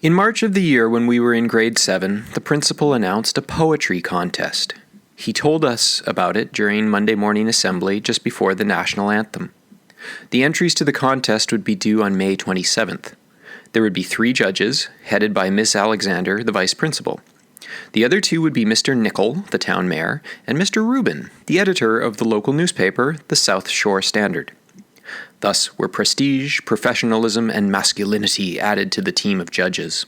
In March of the year when we were in grade 7, the principal announced a poetry contest. He told us about it during Monday morning assembly just before the national anthem. The entries to the contest would be due on May 27th. There would be 3 judges, headed by Miss Alexander, the vice principal. The other 2 would be Mr. Nickel, the town mayor, and Mr. Rubin, the editor of the local newspaper, the South Shore Standard. Thus were prestige, professionalism, and masculinity added to the team of judges.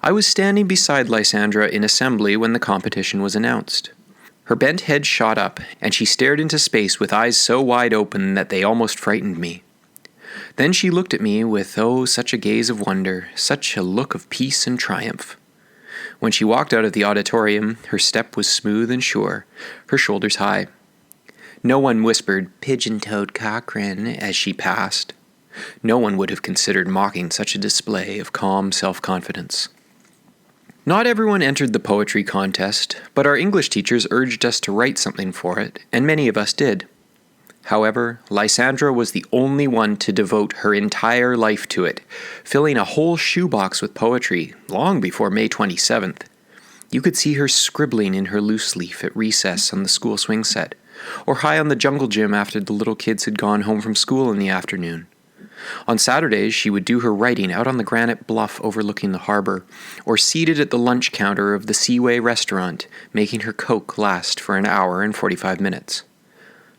I was standing beside Lysandra in assembly when the competition was announced. Her bent head shot up, and she stared into space with eyes so wide open that they almost frightened me. Then she looked at me with, such a gaze of wonder, such a look of peace and triumph. When she walked out of the auditorium, her step was smooth and sure, her shoulders high. No one whispered, "Pigeon-toed Cochrane," as she passed. No one would have considered mocking such a display of calm self-confidence. Not everyone entered the poetry contest, but our English teachers urged us to write something for it, and many of us did. However, Lysandra was the only one to devote her entire life to it, filling a whole shoebox with poetry long before May 27th. You could see her scribbling in her loose leaf at recess on the school swing set, or high on the jungle gym after the little kids had gone home from school in the afternoon. On Saturdays, she would do her writing out on the granite bluff overlooking the harbor, or seated at the lunch counter of the Seaway restaurant, making her Coke last for an hour and 45 minutes.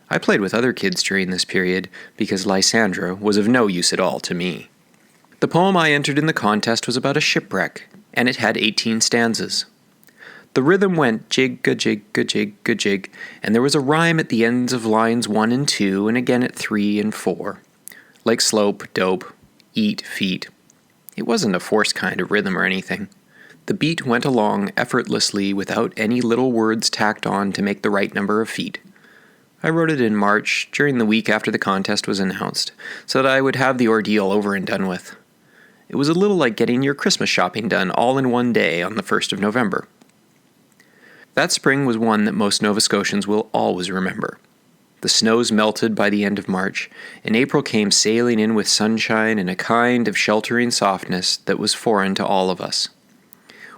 I played with other kids during this period, because Lysandra was of no use at all to me. The poem I entered in the contest was about a shipwreck, and it had 18 stanzas. The rhythm went jig-a-jig-a-jig-a-jig, and there was a rhyme at the ends of lines 1 and 2, and again at 3 and 4. Like slope, dope, eat, feet. It wasn't a forced kind of rhythm or anything. The beat went along effortlessly without any little words tacked on to make the right number of feet. I wrote it in March, during the week after the contest was announced, so that I would have the ordeal over and done with. It was a little like getting your Christmas shopping done all in one day on the 1st of November. That spring was one that most Nova Scotians will always remember. The snows melted by the end of March, and April came sailing in with sunshine and a kind of sheltering softness that was foreign to all of us.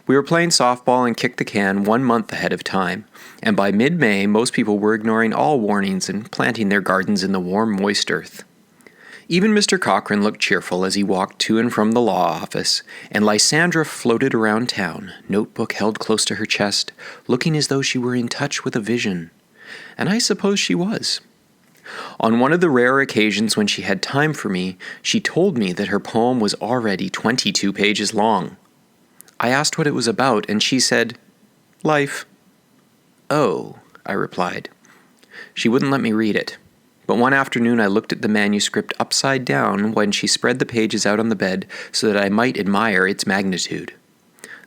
We were playing softball and kicked the can 1 month ahead of time, and by mid-May most people were ignoring all warnings and planting their gardens in the warm, moist earth. Even Mr. Cochrane looked cheerful as he walked to and from the law office, and Lysandra floated around town, notebook held close to her chest, looking as though she were in touch with a vision. And I suppose she was. On one of the rare occasions when she had time for me, she told me that her poem was already 22 pages long. I asked what it was about, and she said, "Life." "Oh," I replied. She wouldn't let me read it. But one afternoon I looked at the manuscript upside down when she spread the pages out on the bed so that I might admire its magnitude.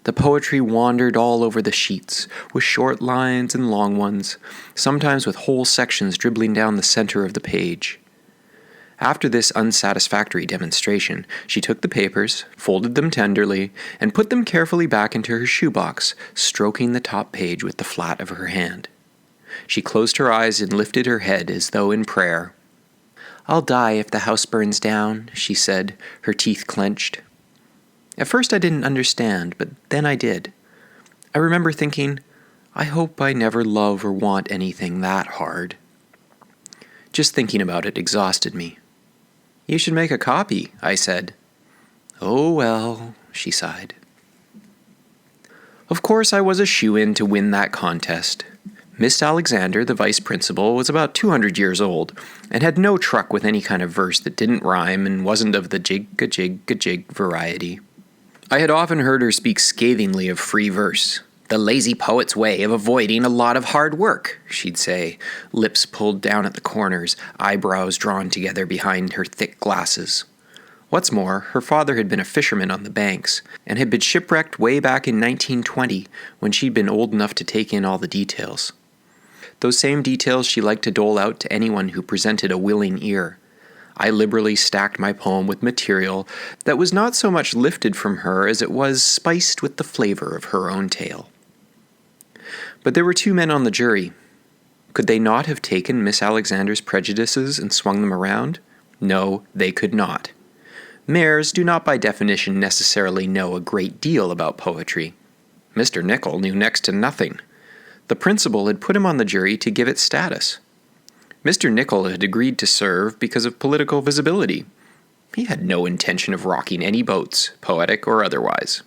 The poetry wandered all over the sheets, with short lines and long ones, sometimes with whole sections dribbling down the center of the page. After this unsatisfactory demonstration, she took the papers, folded them tenderly, and put them carefully back into her shoebox, stroking the top page with the flat of her hand. She closed her eyes and lifted her head as though in prayer. "I'll die if the house burns down," she said, her teeth clenched. At first I didn't understand, but then I did. I remember thinking, I hope I never love or want anything that hard. Just thinking about it exhausted me. "You should make a copy," I said. "Oh well," she sighed. Of course I was a shoo-in to win that contest. Miss Alexander, the vice principal, was about 200 years old, and had no truck with any kind of verse that didn't rhyme and wasn't of the jig-a-jig-a-jig variety. I had often heard her speak scathingly of free verse. "The lazy poet's way of avoiding a lot of hard work," she'd say, lips pulled down at the corners, eyebrows drawn together behind her thick glasses. What's more, her father had been a fisherman on the banks, and had been shipwrecked way back in 1920, when she'd been old enough to take in all the details. Those same details she liked to dole out to anyone who presented a willing ear. I liberally stacked my poem with material that was not so much lifted from her as it was spiced with the flavor of her own tale. But there were 2 men on the jury. Could they not have taken Miss Alexander's prejudices and swung them around? No, they could not. Mayors do not by definition necessarily know a great deal about poetry. Mr. Nickel knew next to nothing. The principal had put him on the jury to give it status. Mr. Nickel had agreed to serve because of political visibility. He had no intention of rocking any boats, poetic or otherwise.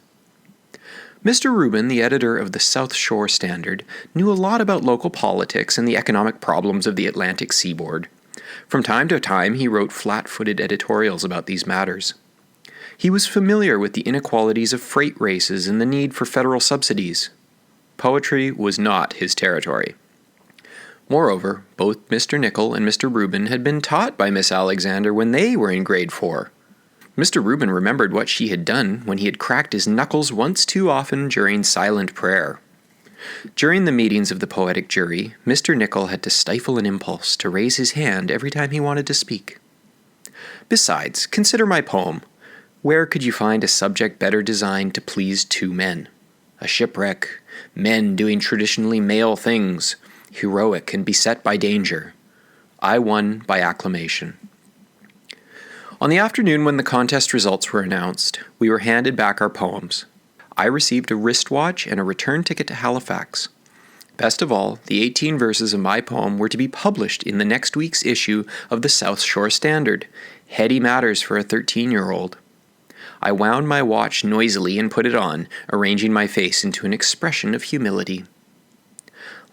Mr. Rubin, the editor of the South Shore Standard, knew a lot about local politics and the economic problems of the Atlantic seaboard. From time to time, he wrote flat-footed editorials about these matters. He was familiar with the inequalities of freight races and the need for federal subsidies. Poetry was not his territory. Moreover, both Mr. Nickel and Mr. Rubin had been taught by Miss Alexander when they were in grade 4. Mr. Rubin remembered what she had done when he had cracked his knuckles once too often during silent prayer. During the meetings of the Poetic Jury, Mr. Nickel had to stifle an impulse to raise his hand every time he wanted to speak. Besides, consider my poem. Where could you find a subject better designed to please two men? A shipwreck, men doing traditionally male things, heroic and beset by danger. I won by acclamation. On the afternoon when the contest results were announced, we were handed back our poems. I received a wristwatch and a return ticket to Halifax. Best of all, the 18 verses of my poem were to be published in the next week's issue of the South Shore Standard. Heady matters for a 13-year-old. I wound my watch noisily and put it on, arranging my face into an expression of humility.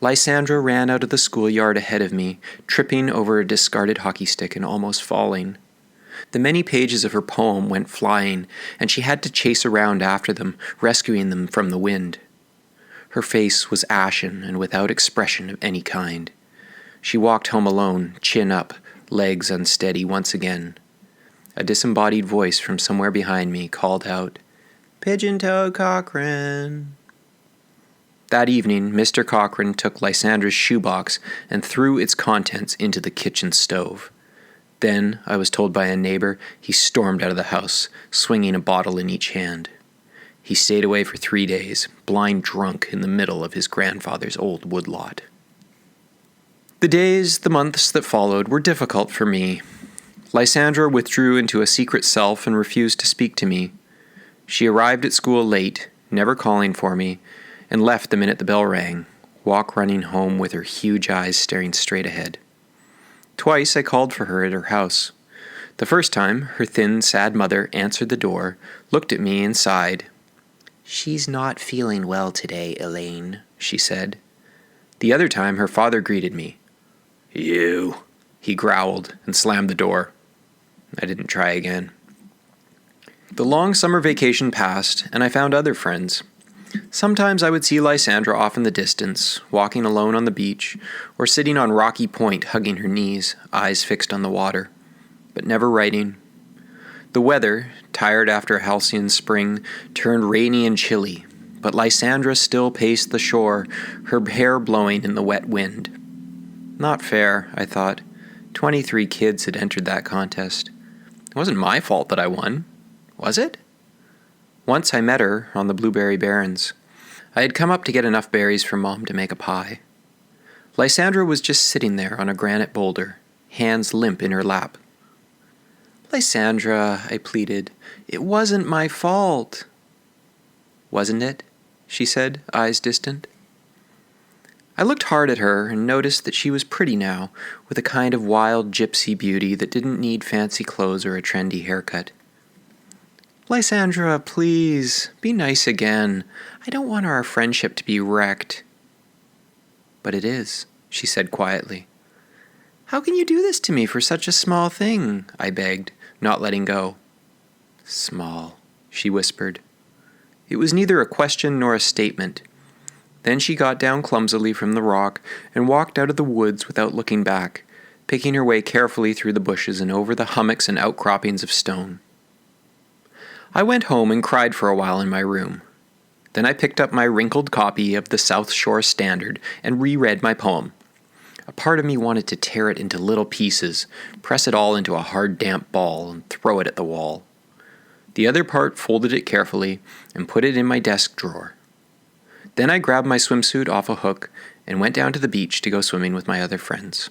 Lysandra ran out of the schoolyard ahead of me, tripping over a discarded hockey stick and almost falling. The many pages of her poem went flying, and she had to chase around after them, rescuing them from the wind. Her face was ashen and without expression of any kind. She walked home alone, chin up, legs unsteady once again. A disembodied voice from somewhere behind me called out, "Pigeon-toed Cochrane." That evening, Mr. Cochrane took Lysandra's shoebox and threw its contents into the kitchen stove. Then, I was told by a neighbor, he stormed out of the house, swinging a bottle in each hand. He stayed away for 3 days, blind drunk in the middle of his grandfather's old woodlot. The days, the months that followed were difficult for me. Lysandra withdrew into a secret self and refused to speak to me. She arrived at school late, never calling for me, and left the minute the bell rang, walk running home with her huge eyes staring straight ahead. Twice I called for her at her house. The first time, her thin, sad mother answered the door, looked at me and sighed. "She's not feeling well today, Elaine," she said. The other time, her father greeted me. "You," he growled and slammed the door. I didn't try again. The long summer vacation passed, and I found other friends. Sometimes I would see Lysandra off in the distance, walking alone on the beach, or sitting on Rocky Point hugging her knees, eyes fixed on the water, but never writing. The weather, tired after a halcyon spring, turned rainy and chilly, but Lysandra still paced the shore, her hair blowing in the wet wind. Not fair, I thought. 23 kids had entered that contest. It wasn't my fault that I won, was it? Once I met her on the Blueberry Barrens. I had come up to get enough berries for Mom to make a pie. Lysandra was just sitting there on a granite boulder, hands limp in her lap. "Lysandra," I pleaded, "it wasn't my fault." "Wasn't it?" she said, eyes distant. I looked hard at her and noticed that she was pretty now, with a kind of wild gypsy beauty that didn't need fancy clothes or a trendy haircut. "Lysandra, please, be nice again. I don't want our friendship to be wrecked." "But it is," she said quietly. "How can you do this to me for such a small thing?" I begged, not letting go. "Small," she whispered. It was neither a question nor a statement. Then she got down clumsily from the rock and walked out of the woods without looking back, picking her way carefully through the bushes and over the hummocks and outcroppings of stone. I went home and cried for a while in my room. Then I picked up my wrinkled copy of the South Shore Standard and reread my poem. A part of me wanted to tear it into little pieces, press it all into a hard, damp ball, and throw it at the wall. The other part folded it carefully and put it in my desk drawer. Then I grabbed my swimsuit off a hook and went down to the beach to go swimming with my other friends.